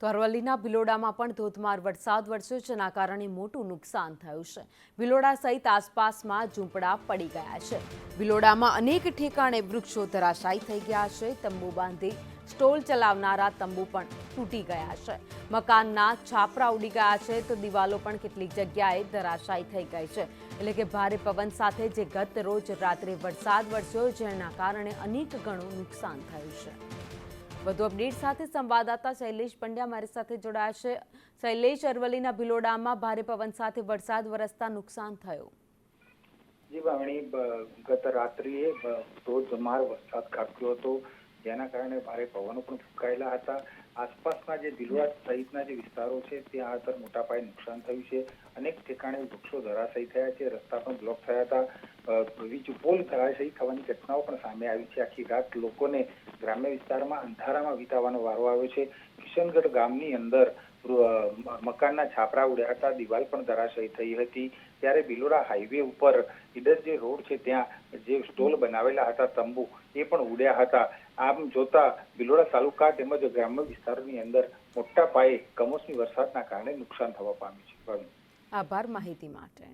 તો અરવલ્લીના ભિલોડામાં પણ ધોધમાર વરસાદ વરસ્યો, જેના કારણે મોટું નુકસાન થયું છે. ભિલોડા સહિત આસપાસમાં ઝૂંપડા પડી ગયા છે. ભિલોડામાં અનેક ઠેકાણે વૃક્ષો ધરાશાયી થઈ ગયા છે. તંબુ બાંધી સ્ટોલ ચલાવનારા તંબુ પણ તૂટી ગયા છે. મકાનના છાપરા ઉડી ગયા છે, તો દિવાલો પણ કેટલીક જગ્યાએ ધરાશાયી થઈ ગઈ છે. એટલે કે ભારે પવન સાથે જે ગત રોજ રાત્રે વરસાદ વરસ્યો, જેના કારણે અનેક ગણું નુકસાન થયું છે. વધુ અપડેટ સાથે સંવાદદાતા શૈલેષ પંડ્યા મારી સાથે જોડાયા છે. શૈલેષ, અરવલ્લીના ભિલોડામાં ભારે પવન સાથે વરસાદ વરસતા નુકસાન થયું. જી વાવણી, ગત રાત્રિએ ધોધમાર વરસાદ ખાબક્યો હતો, જેના કારણે ભારે પવનો પણ ફૂંકાયેલા હતા. આસપાસના જે ભિલોડા સહિતના જે વિસ્તારો છે ત્યાં આતર મોટા પાયે નુકસાન થયું છે. અનેક ઠેકાણે વૃક્ષો ધરાશાયી થયા છે, રસ્તા પણ બ્લોક થયા હતા. વીજ પોલ ધરાશાયી થવાની ઘટનાઓ પણ સામે આવી છે. આખી રાત લોકોને ગ્રામ્ય વિસ્તારમાં અંધારામાં વિતાવવાનો વારો આવ્યો છે. કિશનગઢ ગામની અંદર મકાનના છાપરા ઉડ્યા હતા, દિવાલ પણ ધરાશાયી થઈ હતી. ત્યારે ભિલોડા હાઈવે ઉપર ઈડર જે રોડ છે ત્યાં જે સ્ટોલ બનાવેલા હતા, તંબુ, એ પણ ઉડ્યા હતા. આમ જોતા ભિલોડા તાલુકા તેમજ ગ્રામ્ય વિસ્તારોની અંદર મોટા પાયે કમોસમી વરસાદના કારણે નુકસાન થવા પામ્યું છે. આભાર માહિતી માટે.